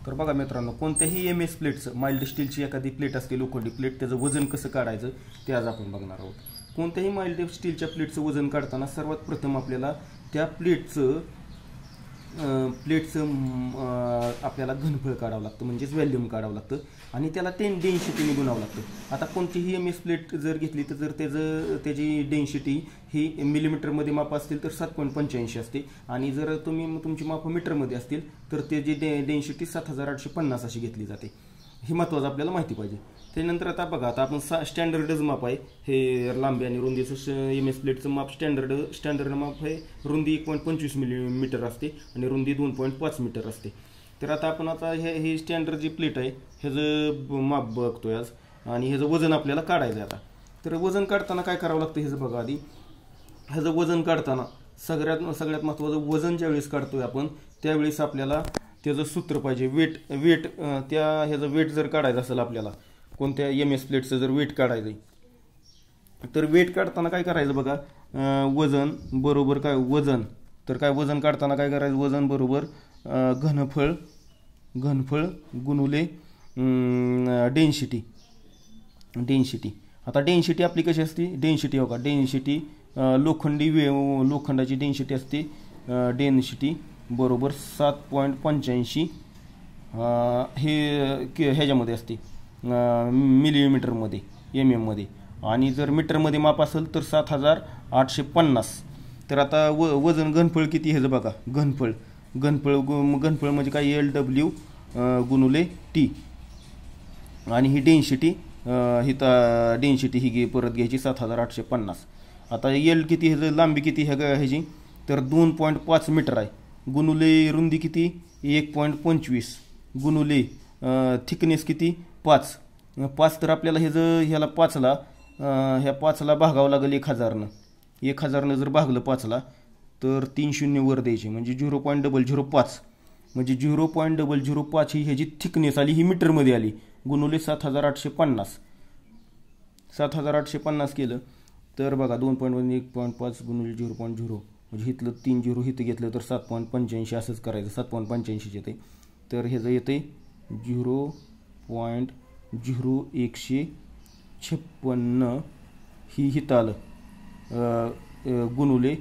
तर बघा मित्रांनो, कोणत्याही MS प्लेटचं, माइल्ड स्टीलची एखादी प्लेट असते, लोखंडी प्लेट, त्याचं वजन कसं काढायचं ते आज आपण बघणार आहोत. कोणत्याही माइल्ड स्टीलच्या प्लेटचं वजन काढताना सर्वात प्रथम आपल्याला त्या प्लेटचं आपल्याला घनफळ काढावं लागतं, म्हणजेच व्हॅल्यूम काढावं लागतं आणि त्याला डेन्सिटीने गुणावं लागतं. आता कोणतीही MS प्लेट जर घेतली तर जर त्याची डेन्सिटी ही मिलीमीटरमध्ये माप असतील तर 7.85 असते आणि जर तुमची माप मीटरमध्ये असतील तर त्याची डेन्सिटी 7850 अशी घेतली जाते. हे महत्त्वाचं आपल्याला माहिती पाहिजे. त्यानंतर आता बघा, आता आपण स्टँडर्डच माप आहे हे लांबी आणि रुंदीचं. MS प्लेटचं माप स्टँडर्ड माप आहे. रुंदी 1.25 मिलीमीटर असते आणि रुंदी 2.5 मीटर असते. तर आता हे स्टँडर्ड जी प्लेट आहे ह्याचं माप बघतोय आज आणि ह्याचं वजन आपल्याला काढायचं आहे. आता तर वजन काढताना काय करावं लागतं ह्याचं बघा. आधी ह्याचं वजन काढताना सगळ्यात महत्त्वाचं, वजन ज्यावेळेस काढतोय आपण त्यावेळेस आपल्याला त्याचं सूत्र पाहिजे. वेट ह्याचं वेट जर काढायचं असेल आपल्याला, कोणत्या MS प्लेटचं जर वेट काढायचं तर वेट काढताना काय करायचं बघा. वजन बरोबर काय वजन, तर काय वजन काढताना काय करायचं, वजन बरोबर घनफळ गुणुले डेन्सिटी. आता डेन्सिटी आपली कशी असते, डेन्सिटी हो का, डेन्सिटी लोखंडाची डेन्सिटी असते, डेन्सिटी बरोबर 7.85 हे ह्याच्यामध्ये असते मिलीमीटरमध्ये, MM मध्ये, आणि जर मीटरमध्ये माप असेल तर 7850. तर आता वजन घनफळ किती ह्याचं बघा. घनफळ म्हणजे काय, LW गुणुले T आणि ही डेन्सिटी डेन्सिटी ही परत घ्यायची 7850. आता L किती ह्याचं, लांबी किती ह्याची, तर 2.5 मीटर आहे, गुणुले रुंदी किती 1.25 गुणुले थिकनेस किती 5. तर आपल्याला ह्याला 5ला ह्या 5ला भागावं लागेल 1000नं जर भागलं 5ला तर 3 शून्य वर द्यायचे म्हणजे 0.005 म्हणजे 0.005 ही ह्याची थिकनेस आली, ही मीटरमध्ये आली, गुणुले 7850 केलं तर बघा 2.1.5 गुणुले 0.0 म्हणजे इथलं 3 0 इथं घेतलं तर 7.85 असंच करायचं. 7.85 येते तर ह्याचं येते 0.0156 ही हिथं आलं गुणुले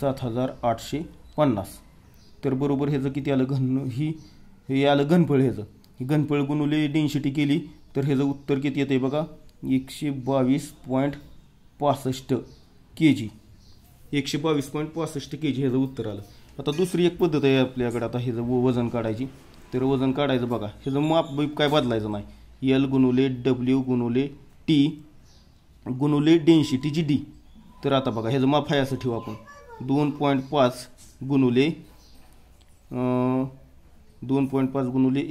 7850. तर बरोबर ह्याचं किती आलं, हे आलं घनफळ. ह्याचं घनफळ गुणुले डेन्सिटी केली तर ह्याचं उत्तर किती येते बघा, 122.65 kg. 122.65 kg ह्याचं उत्तर आलं. आता दुसरी एक पद्धत आहे आपल्याकडे आता ह्याचं वजन काढायची. तर वजन काढायचं बघा, ह्याचं माप काय बदलायचं नाही, L गुणुले W गुणुले T गुणुले डेन्सिटीची D. तर आता बघा ह्याचं माप आहे असं ठेवू आपण, 2.5 गुणुले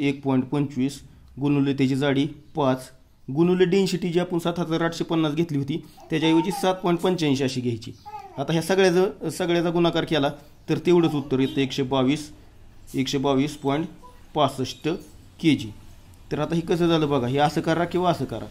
1.25 गुणुले त्याची जाडी 5 गुणुले डेन्सिटी जी आपण 7850 घेतली होती त्याच्याऐवजी 7.85 अशी घ्यायची. आता ह्या सगळ्याचा गुणाकार केला तर तेवढंच उत्तर येतं 122.65 kg. तर आता ही कसं झालं बघा, हे असं करा किंवा असं करा.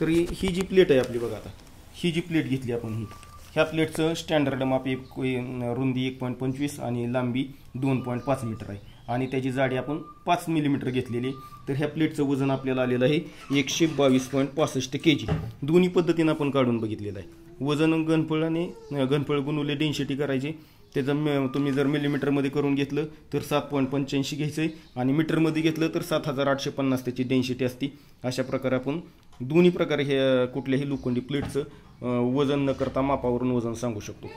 तर ही जी प्लेट आहे आपली बघा, आता ही जी प्लेट घेतली आपण, ह्या प्लेटचं स्टँडर्ड माप रुंदी 1.25 आणि लांबी 2.5 मीटर आहे आणि त्याची जाडी आपण 5 मिलीमीटर घेतलेली. तर ह्या प्लेटचं वजन आपल्याला आलेलं आहे 122.65 kg. दोन्ही पद्धतीनं आपण काढून बघितलेलं आहे. वजन घनफळ गुणुले डेन्सिटी करायची. त्याचं तुम्ही जर मिलीमीटरमध्ये करून घेतलं तर 7.85 घ्यायचं आहे आणि मीटरमध्ये घेतलं तर 7850 त्याची डेन्सिटी असते. अशा प्रकारे आपण दोन्ही प्रकारे हे कुठल्याही लोखंडी प्लेटचं वजन न करता मापावरून वजन सांगू शकतो.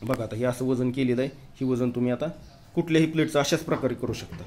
बघा आता हे असं वजन केलेलं आहे. ही वजन तुम्ही आता कुठल्याही प्लेटचं अशाच प्रकारे करू शकता.